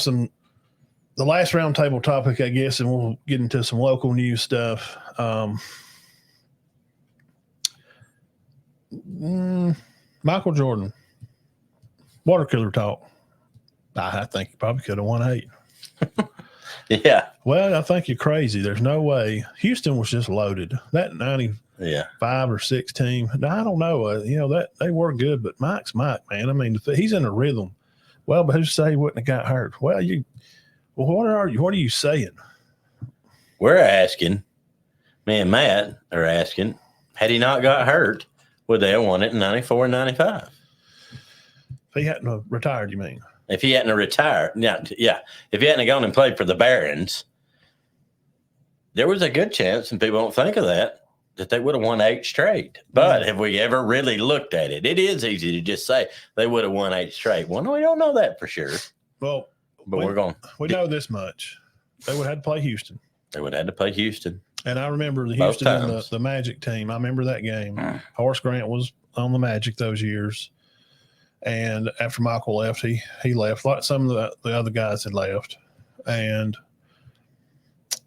The last round table topic, I guess, and we'll get into some local news stuff. Michael Jordan, water cooler talk. I think he probably could have won 8. Yeah. Well, I think you're crazy. There's no way. Houston was just loaded. That 95 or 6 team. Now, I don't know. That they were good, but Mike's Mike, man. I mean, he's in a rhythm. Well, but who's say he wouldn't have got hurt? Well, what are you? What are you saying? We're asking. Me and Matt are asking. Had he not got hurt, would they have won it in 94 and 95? If he hadn't retired, you mean? If he hadn't retired, yeah. If he hadn't gone and played for the Barons, there was a good chance, and people don't think of that they would have won 8 straight. But have we ever really looked at it? It is easy to just say they would have won 8 straight. Well, no, we don't know that for sure. Well, but we know this much. They would have had to play Houston. They would have had to play Houston. And I remember the Houston and the Magic team. I remember that game. Horace Grant was on the Magic those years. And after Michael left, he left. Like some of the other guys had left. And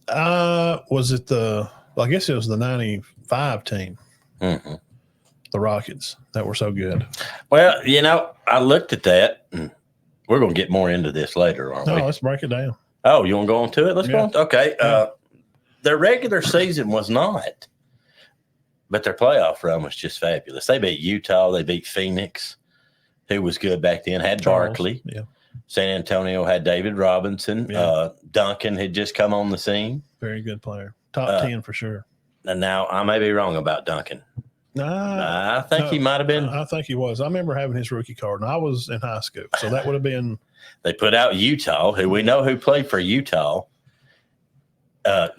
was it I guess it was the 95 team, the Rockets, that were so good. Well, I looked at that. And we're going to get more into this later, aren't we? No, let's break it down. Oh, you want to go on to it? Let's go on. Okay. Their regular season was not, but their playoff run was just fabulous. They beat Utah. They beat Phoenix, who was good back then, had Barkley. Yeah. San Antonio had David Robinson. Yeah. Duncan had just come on the scene. Very good player. Top 10 for sure. And now I may be wrong about Duncan. I think he might have been. I think he was. I remember having his rookie card, and I was in high school. So that would have been. They put out Utah, who we know who played for Utah.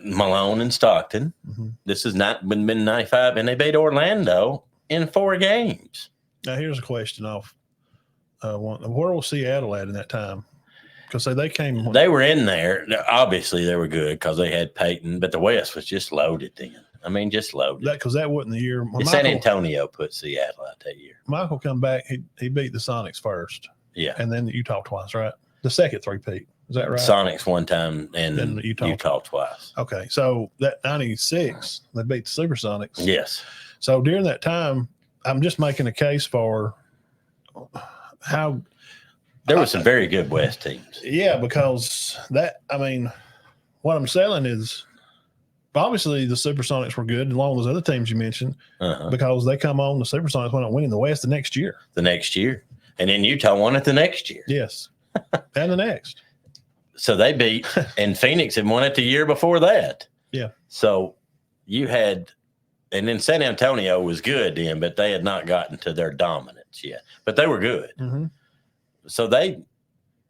Malone and Stockton. Mm-hmm. This has not been 95, and they beat Orlando in 4 games. Now, here's a question off. Where was Seattle at in that time? Because they came. They were in there. Obviously, they were good because they had Peyton, but the West was just loaded then. I mean, just loaded. Because that wasn't the year. San Antonio put Seattle out that year. Michael come back. He beat the Sonics first. Yeah. And then Utah twice, right? The second 3-peat. Is that right? Sonics one time and then Utah twice. Okay. So that 96, they beat the Supersonics. Yes. So during that time, I'm just making a case for how there were some very good West teams. Yeah, because what I'm saying is obviously the Supersonics were good along with those other teams you mentioned because they come on, the Supersonics went on winning the West the next year. And then Utah won it the next year. Yes. And the next. So they beat, and Phoenix had won it the year before that. Yeah. So you had, and then San Antonio was good then, but they had not gotten to their dominance yet. But they were good. Mm-hmm. So they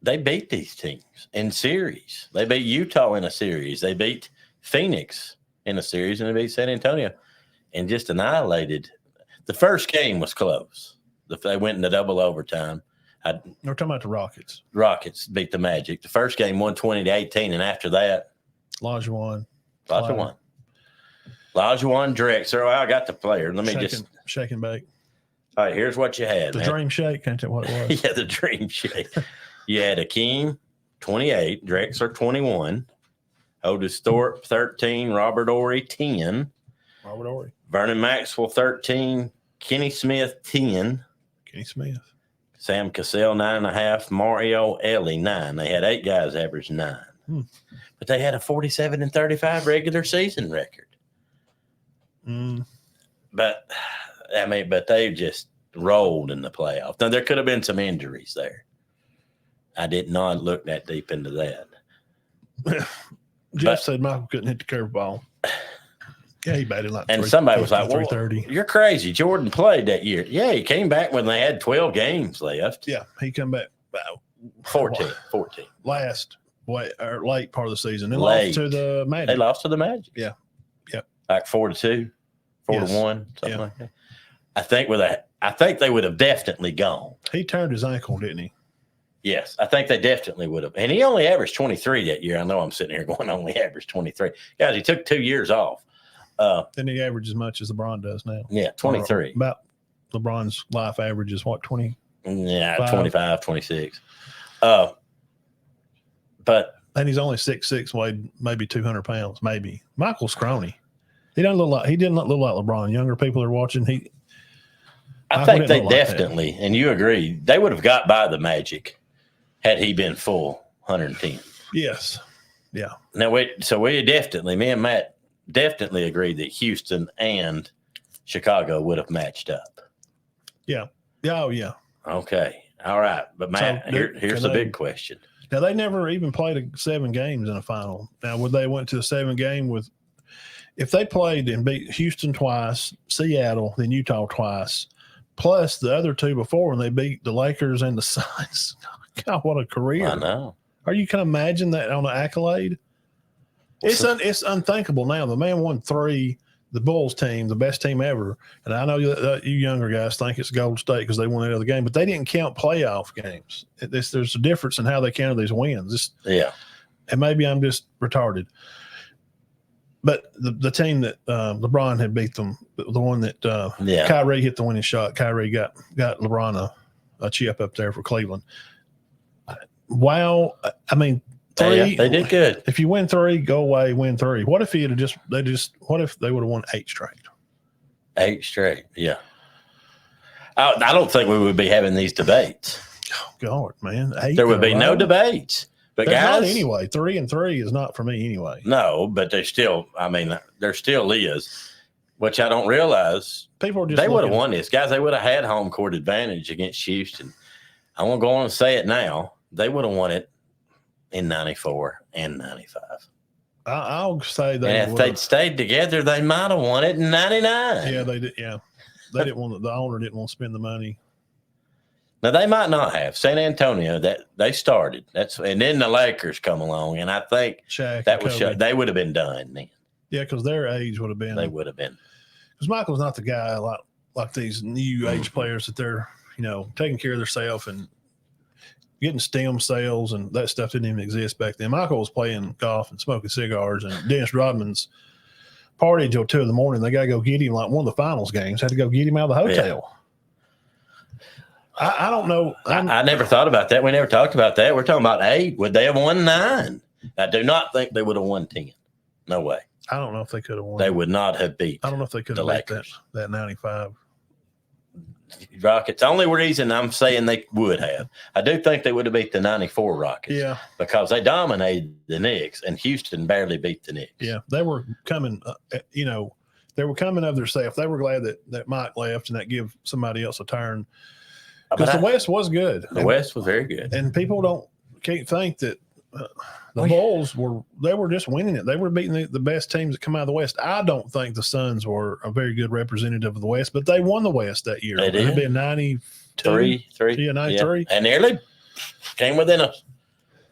beat these teams in series. They beat Utah in a series. They beat Phoenix in a series, and they beat San Antonio and just annihilated. The first game was close. They went into double overtime. We're talking about the Rockets. Rockets beat the Magic. The first game 120-18, and after that, Lajuan Drexler. Well, I got the player. Let me shake and bake. All right, here's what you had. The Dream Shake, can't tell what it was. Yeah, the Dream Shake. You had Akeem, 28, Drexler, 21, Otis Thorpe, 13, Robert Horry, 10. Robert Horry. Vernon Maxwell, 13, Kenny Smith, 10. Kenny Smith. Sam Cassell, 9.5. Mario Elie, 9. They had 8 guys average 9. But they had a 47-35 regular season record. But they just rolled in the playoff. Now, there could have been some injuries there. I did not look that deep into that. Jeff said Michael couldn't hit the curveball. Yeah, he batted like and somebody was like, well, 330. You're crazy. Jordan played that year. Yeah, he came back when they had 12 games left. Yeah, he come back. 14. Late part of the season. They lost to the Magic. They lost to the Magic. Yeah. Like 4-2, 4-1, something like that. I think they would have definitely gone. He turned his ankle, didn't he? Yes, I think they definitely would have. And he only averaged 23 that year. I know I'm sitting here going, only averaged 23. Guys, he took 2 years off. Then he averaged as much as LeBron does now. Yeah, 23. About LeBron's life average is what, 20? Yeah, 25, 26. and he's only 6'6", weighed maybe 200 pounds, maybe. Michael's scrawny. He didn't look like LeBron. Younger people are watching. I think they definitely, and you agree, they would have got by the Magic had he been full 110. Yes. Yeah. Now, me and Matt definitely agreed that Houston and Chicago would have matched up. Yeah. Yeah. Oh, yeah. Okay. All right. But, Matt, here's the big question. Now, they never even played 7 games in a final. Now, would they went to a 7-game with – if they played and beat Houston twice, Seattle, then Utah twice, plus the other 2 before when they beat the Lakers and the Suns. God, what a career. I know. Are you can imagine that on an accolade? It's unthinkable now. The man won 3, the Bulls team, the best team ever. And I know you younger guys think it's Golden State because they won that other game, but they didn't count playoff games. There's a difference in how they counted these wins. And maybe I'm just retarded. But the team that LeBron had beat them, the one that Kyrie hit the winning shot, Kyrie got LeBron a chip up there for Cleveland. Wow. I mean, 3. They did good. If you win 3, go away, win 3. What if what if they would have won 8 straight? 8 straight, yeah. I don't think we would be having these debates. Oh, God, man. 8 there would be no debates. But there's guys, not anyway. 3-3 is not for me anyway. No, but there still is, which I don't realize. People are just they would have won this. Guys, they would have had home court advantage against Houston. I won't go on and say it now. They would have won it in 94 and 95. I'll say that. And if they'd stayed together, they might have won it in 99. Yeah, they did. Yeah. They didn't want the owner didn't want to spend the money. Now they might not have. San Antonio, that they started. And then the Lakers come along, and I think Shaq that was they would have been done then. Yeah, because their age would have been. They would have been. Because Michael's not the guy like these new age players that they're taking care of themselves and getting stem cells and that stuff didn't even exist back then. Michael was playing golf and smoking cigars, and Dennis Rodman's partied till 2 a.m. They got to go get him like one of the finals games. Had to go get him out of the hotel. Yeah. I don't know. I never thought about that. We never talked about that. We're talking about 8. Would they have won 9? I do not think they would have won 10. No way. I don't know if they could have won. They would not have beat. I don't know if they could have beat that 95. Rockets. The only reason I'm saying they would have, I do think they would have beat the 94 Rockets. Yeah. Because they dominated the Knicks, and Houston barely beat the Knicks. Yeah. They were coming, they were coming of themselves. They were glad that Mike left and that give somebody else a turn. Because the West was good. The West was very good. And people can't think that the Bulls were just winning it. They were beating the best teams that come out of the West. I don't think the Suns were a very good representative of the West, but they won the West that year. They did. It'd been 93. Yeah, 93. And nearly came within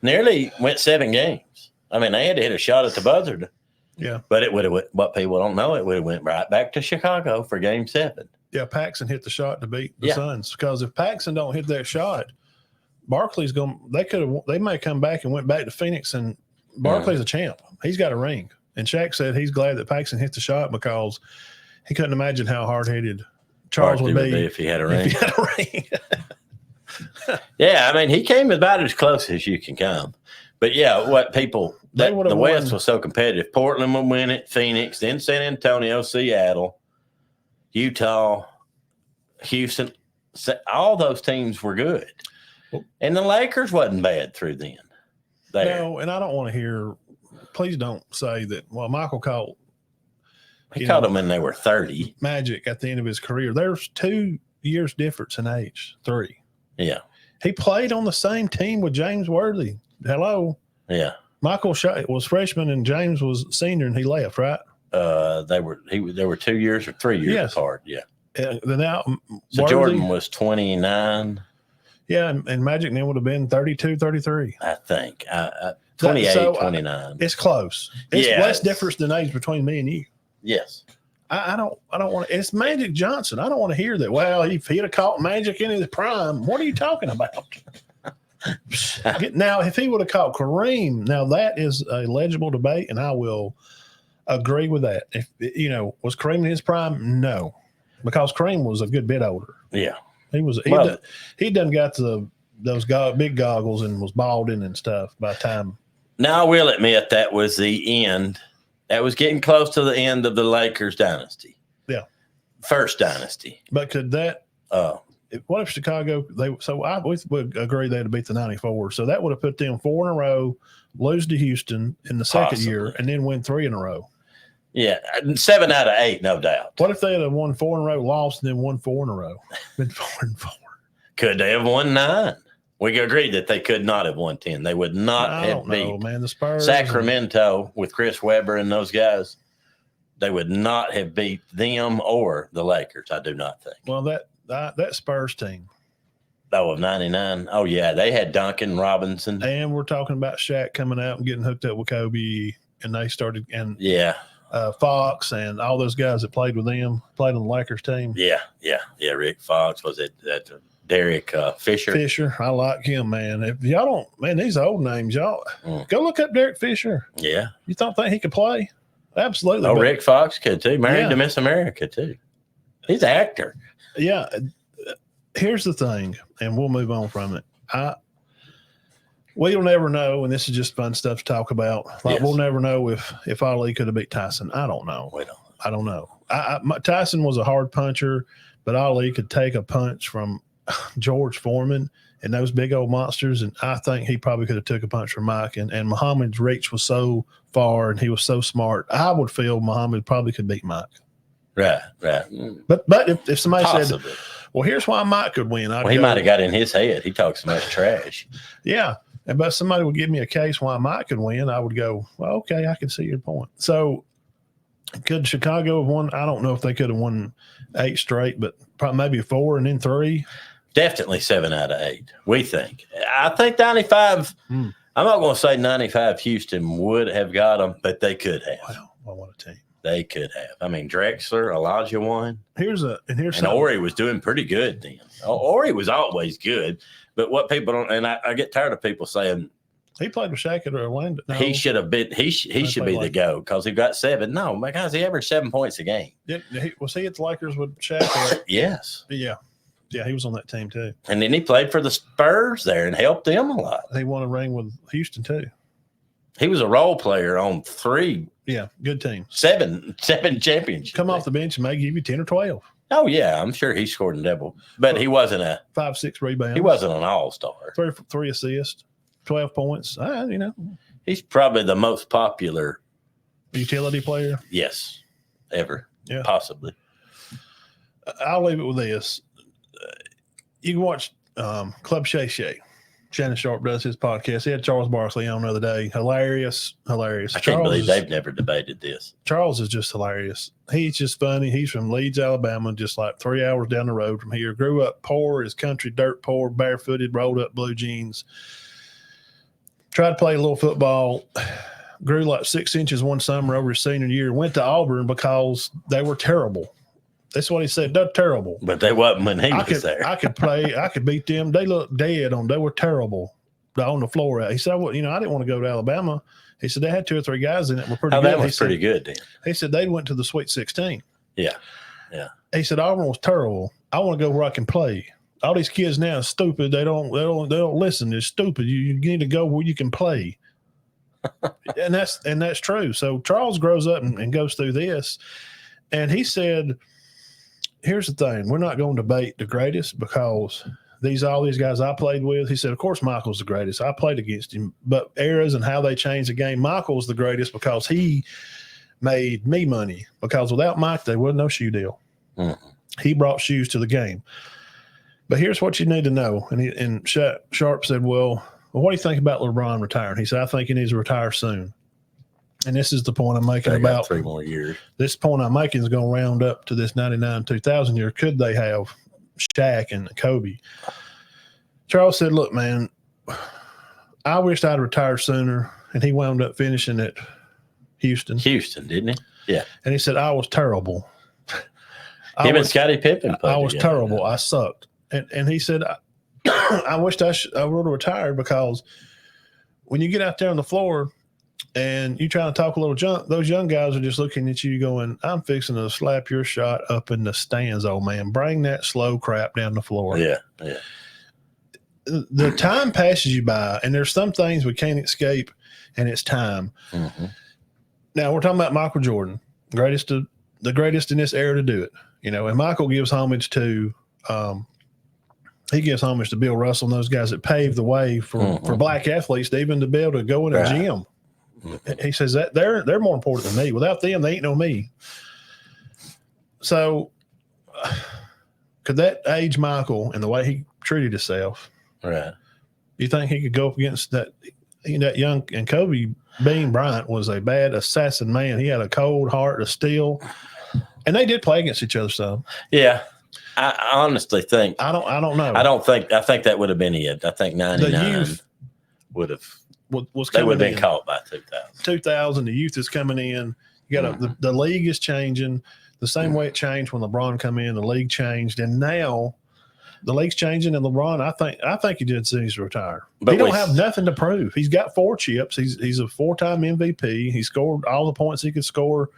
nearly went 7 games. I mean, they had to hit a shot at the buzzer. Yeah. But it would have what people don't know, it would have went right back to Chicago for Game 7. Yeah, Paxson hit the shot to beat the Suns. Because if Paxson don't hit that shot, Barkley's going. They may come back and went back to Phoenix, and Barkley's a champ. He's got a ring. And Shaq said he's glad that Paxson hit the shot because he couldn't imagine how hard-headed Charles would be if he had a ring. Yeah, I mean, he came about as close as you can come. But yeah, the West was so competitive. Portland would win it, Phoenix, then San Antonio, Seattle, Utah, Houston. All those teams were good. And the Lakers wasn't bad through then. No, and I don't want to hear – please don't say that, well, Michael caught – He caught them when they were 30. Magic at the end of his career. There's 2 years difference in age, 3. Yeah. He played on the same team with James Worthy. Hello. Yeah. Michael was freshman and James was senior, and he left, right? They were 2 years or 3 years apart. Yeah. Now, so Worthy, Jordan was 29. Yeah, and Magic then would have been 32, 33. I think. 28, 29. It's close. It's less difference than age between me and you. Yes. I don't want to. It's Magic Johnson. I don't want to hear that. Well, if he'd have caught Magic in his prime, what are you talking about? Now, if he would have caught Kareem, now that is a legible debate, and I will agree with that. If was Kareem in his prime? No, because Kareem was a good bit older. Yeah, he was. He done got the those big goggles and was balding and stuff by the time. Now, I will admit that was the end. That was getting close to the end of the Lakers dynasty. Yeah. First dynasty. But could that what if Chicago we would agree they'd have beat the 94. So that would have put them 4 in a row, lose to Houston in the second year, and then win 3 in a row. Yeah, 7 out of 8, no doubt. What if they had won 4 in a row, lost, and then won 4 in a row? Been 4-4. Could they have won 9? We agreed that they could not have won 10. They would not have beat man. The Spurs, Sacramento with Chris Webber and those guys. They would not have beat them or the Lakers. I do not think. Well, that Spurs team. Oh, of 99. Oh, yeah. They had Duncan Robinson. And we're talking about Shaq coming out and getting hooked up with Kobe. And they started, and Fox and all those guys that played with them, played on the Lakers team. Yeah. Rick Fox, was it that Derek Fisher? Fisher, I like him, man. If y'all don't, man, these old names, y'all go look up Derek Fisher. Yeah. You don't think he could play? Absolutely. Oh, Rick Fox could too. Married to Miss America too. He's an actor. Yeah. Here's the thing, and we'll move on from it. We'll never know, and this is just fun stuff to talk about. We'll never know if Ali could have beat Tyson. I don't know. I don't know. Tyson was a hard puncher, but Ali could take a punch from George Foreman and those big old monsters, and I think he probably could have took a punch from Mike. And Muhammad's reach was so far, and he was so smart. I would feel Muhammad probably could beat Mike. Right. But if somebody said, well, here's why Mike could win. He might have got in his head. He talks so much trash. Yeah. But somebody would give me a case why Mike could win. I would go, well, okay, I can see your point. So could Chicago have won? I don't know if they could have won 8 straight, but probably maybe 4 and then 3. Definitely 7 out of 8, we think. I think 95, I'm not going to say 95 Houston would have got them, but they could have. Wow, what a team. They could have. I mean, Drexler, Elijah One. And Ori was doing pretty good then. Ori was always good, but what people don't, and I get tired of people saying he played with Shaq at Orlando. No, he should have been. He should be the GOAT because he got 7. No, my guys, he averaged 7 points a game. Was he at the Lakers with Shaq? Yes. Yeah, he was on that team too. And then he played for the Spurs there and helped them a lot. He won a ring with Houston too. He was a role player on 3. Yeah, good team. 7 championships. Come off the bench and may give you 10 or 12. Oh yeah, I'm sure he scored in double, but he wasn't 5-6 rebounds. He wasn't an all-star. 3 assists, 12 points. He's probably the most popular utility player. Yes, ever. Yeah, possibly. I'll leave it with this. You can watch Club Shay Shay. Shannon Sharp does his podcast. He had Charles Barkley on the other day. Hilarious. I can't believe they've never debated this. Charles is just hilarious. He's just funny. He's from Leeds, Alabama, just like 3 hours down the road from here. Grew up poor, his country dirt poor, barefooted, rolled up blue jeans. Tried to play a little football. Grew like 6 inches one summer over his senior year. Went to Auburn because they were terrible. That's what he said. They're terrible. But they wasn't when he was there. I could play. I could beat them. They looked dead on. They were terrible on the floor. He said, well, I didn't want to go to Alabama. He said, they had 2 or 3 guys in it were pretty good. That was pretty good then. He said, they went to the Sweet 16. Yeah. He said, Auburn was terrible. I want to go where I can play. All these kids now are stupid. They don't listen. They're stupid. You need to go where you can play. and that's true. So Charles grows up and goes through this. And he said, here's the thing. We're not going to debate the greatest because all these guys I played with, he said, of course, Michael's the greatest. I played against him. But eras and how they changed the game, Michael's the greatest because he made me money. Because without Mike, there was no shoe deal. Mm-hmm. He brought shoes to the game. But here's what you need to know. And Sharp said, well, what do you think about LeBron retiring? He said, I think he needs to retire soon. And this is the point I'm making about 3 more years. This point I'm making is going to round up to this 99-2000 year. Could they have Shaq and Kobe? Charles said, look, man, I wished I'd retired sooner. And he wound up finishing at Houston. Houston, didn't he? Yeah. And he said, I was terrible. Him and Scottie Pippen. I was terrible. I sucked. And he said, I wished I would have retired because when you get out there on the floor, and you trying to talk a little junk, those young guys are just looking at you going, I'm fixing to slap your shot up in the stands, old man. Bring that slow crap down the floor. Yeah. the time passes you by, and there's some things we can't escape, and it's time. Mm-hmm. Now we're talking about Michael Jordan, the greatest in this era to do it. And Michael gives homage to Bill Russell and those guys that paved the way for black athletes to even to be able to go in a gym. Mm-hmm. He says that they're more important than me. Without them, they ain't no me. So could that age Michael and the way he treated himself? Right. You think he could go up against that young, and Kobe Bryant was a bad assassin man. He had a cold heart of steel, and they did play against each other some. Yeah. I honestly think I don't know. I think that would have been it. I think 99 would have they would have been caught by 2000. 2000, the youth is coming in. You got the league is changing the same way it changed when LeBron come in. The league changed, and now the league's changing. And LeBron, I think he did soon as he retire. But he don't have nothing to prove. He's got 4 chips. He's a 4-time MVP. He scored all the points he could score.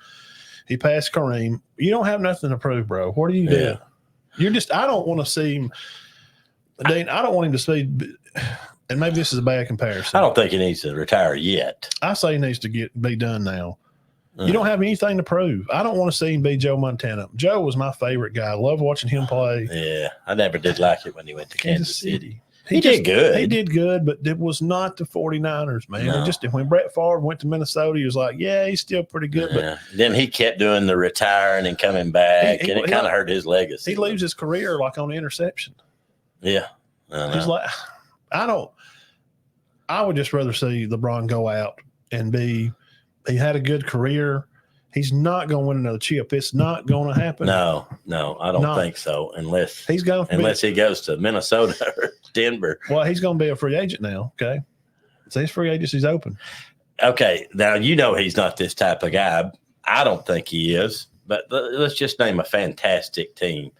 He passed Kareem. You don't have nothing to prove, bro. What do you do? I don't want to see him. Dean, I don't want him to see. And maybe this is a bad comparison. I don't think he needs to retire yet. I say he needs to be done now. You don't have anything to prove. I don't want to see him be Joe Montana. Joe was my favorite guy. I love watching him play. Yeah, I never did like it when he went to Kansas City. He did good. He did good, but it was not the 49ers, man. No. When Brett Favre went to Minnesota, he was like, yeah, he's still pretty good. Yeah. But then he kept doing the retiring and coming back, and it kind of hurt his legacy. He leaves his career like on the interception. Yeah. He's like, I would just rather see LeBron go out and he had a good career. He's not going to win another chip. It's not going to happen. No, I don't think so. Unless he goes to Minnesota or Denver. Well, he's going to be a free agent now. Okay, so his free agency's open. Okay, now he's not this type of guy. I don't think he is. But let's just name a fantastic team.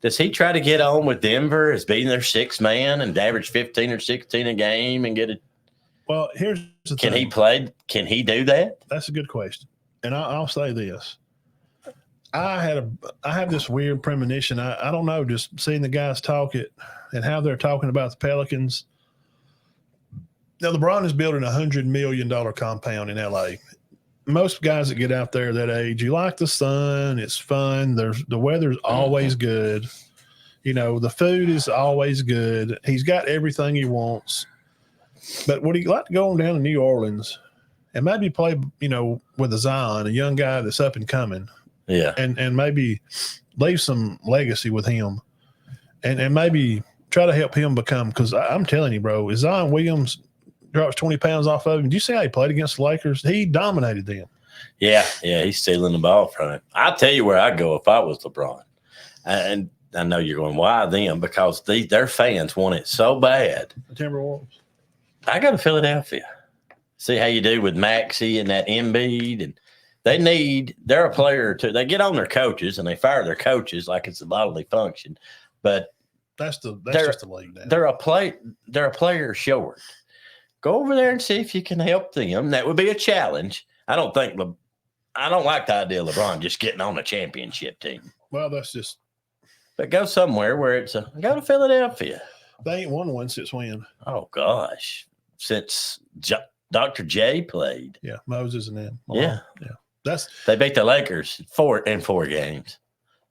Does he try to get on with Denver as being their 6th man and average 15 or 16 a game and get it? Well, here's the thing. Can he do that? That's a good question. And I'll say this. I have this weird premonition. I don't know, just seeing the guys talk it and how they're talking about the Pelicans. Now, LeBron is building $100 million compound in LA. Most guys that get out there that age, you like the sun, it's fun. The weather's always good. The food is always good. He's got everything he wants. But would he like to go on down to New Orleans and maybe play, with a Zion, a young guy that's up and coming? Yeah. And maybe leave some legacy with him and maybe try to help him become, because I'm telling you, bro, if Zion Williams drops 20 pounds off of him, did you see how he played against the Lakers? He dominated them. Yeah, he's stealing the ball from him. I'll tell you where I'd go if I was LeBron. And I know you're going, why them? Because their fans want it so bad. The Timberwolves. I go to Philadelphia. See how you do with Maxey and that Embiid. And they're a player or two. They get on their coaches and they fire their coaches like it's a bodily function. But that's just the league now. They're a player short. Go over there and see if you can help them. That would be a challenge. I don't like the idea of LeBron just getting on a championship team. Well, that's just. But go somewhere where go to Philadelphia. They ain't won one since when? Oh gosh, since Dr. J played. Yeah, Moses and them. Yeah. They beat the Lakers 4 games.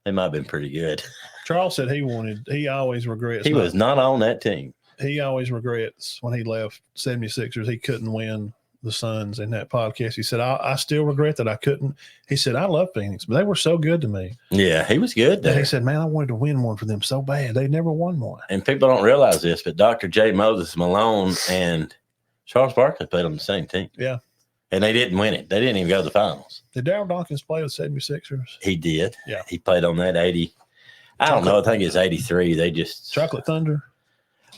They might have been pretty good. Charles said he always regrets. He was not on that team. He always regrets when he left 76ers. He couldn't win the Suns. In that podcast, he said, I still regret that I couldn't. He said, I love Phoenix, but they were so good to me. Yeah, he was good there. And he said, man, I wanted to win one for them so bad. They never won one. And people don't realize this, but Dr. J. Moses Malone and Charles Barkley played on the same team. Yeah. And they didn't win it. They didn't even go to the finals. Did Darryl Dawkins play with 76ers? He did. Yeah. He played on that 80. I don't know. I think it's 83. They just. Chocolate Thunder?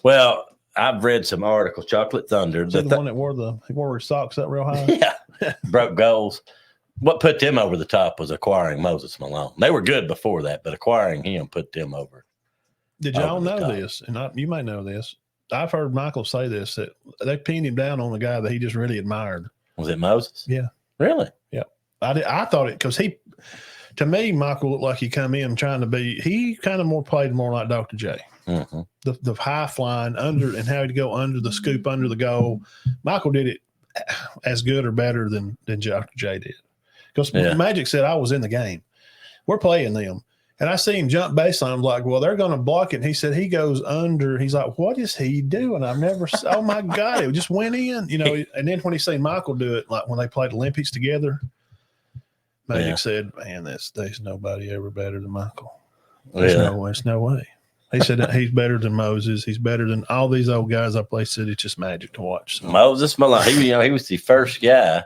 Well, I've read some articles. Chocolate Thunder. The one that wore his socks up real high? Yeah. Broke goals. What put them over the top was acquiring Moses Malone. They were good before that, but acquiring him put them over. Did y'all know this? And you may know this. I've heard Michael say this, that they pinned him down on a guy that he just really admired. Was it Moses? Yeah. Really? Yeah. I thought it because To me, Michael looked like he come in trying to be. He kind of played more like Dr. J. Mm-hmm. The high flying under and how to go under the scoop under the goal. Michael did it as good or better than Dr. J did. Because Magic said I was in the game. We're playing them. And I see him jump baseline. I'm like, well, they're going to block it. And he said he goes under. He's like, what is he doing? I've never – oh, my God. It just went in, you know. And then when he seen Michael do it, like when they played Olympics together, Magic said, man, there's nobody ever better than Michael. There's no way. He said that he's better than Moses. He's better than all these old guys I play. Said it's just magic to watch. So. Moses Malone, he was the first guy.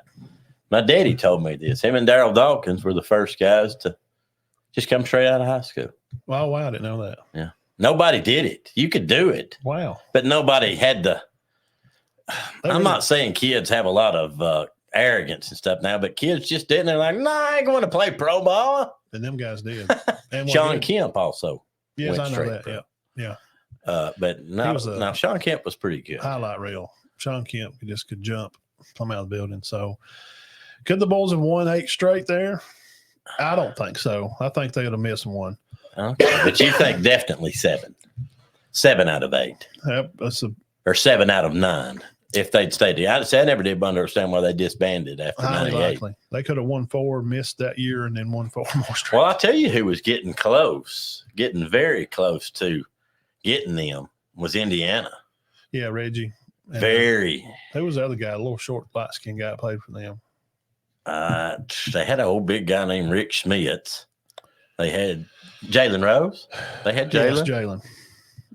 My daddy told me this. Him and Daryl Dawkins were the first guys to just come straight out of high school. Wow, I didn't know that. Yeah. Nobody did it. You could do it. Wow. But nobody had the – I'm not saying kids have a lot of arrogance and stuff now, but kids just didn't. They're like, nah, I ain't going to play pro ball. And them guys did. And Sean Kemp also. Yes, I know that. Yeah. But now Sean Kemp was pretty good. Highlight reel. Sean Kemp could jump from out of the building. So could the Bulls have won 8 straight there? I don't think so. I think they would have missed one. Okay. But you think definitely 7. 7 out of 8. Yep, or 7 out of 9 if they'd stayed there. I never did understand why they disbanded after 98. They could have won 4, missed that year, and then won 4 more straight. Well, I'll tell you who was getting very close to getting them was Indiana. Yeah, Reggie. And who was the other guy, a little short, light-skinned guy that played for them? They had an old big guy named Rick Schmitz. They had Jalen Rose. They had Jalen. Yes, Jalen.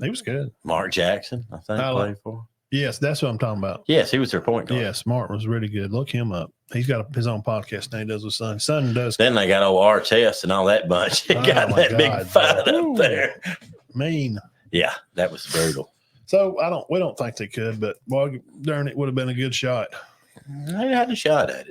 He was good. Mark Jackson, I think, played for. Yes, that's what I'm talking about. Yes, he was their point guard. Yes, Mark was really good. Look him up. He's got his own podcast now. He does with Son. Son does. Then they got old Artest and all that bunch. He got that big fight up there. Mean. Yeah, that was brutal. So we don't think they could, but boy, darn, it would have been a good shot. They had a shot at it.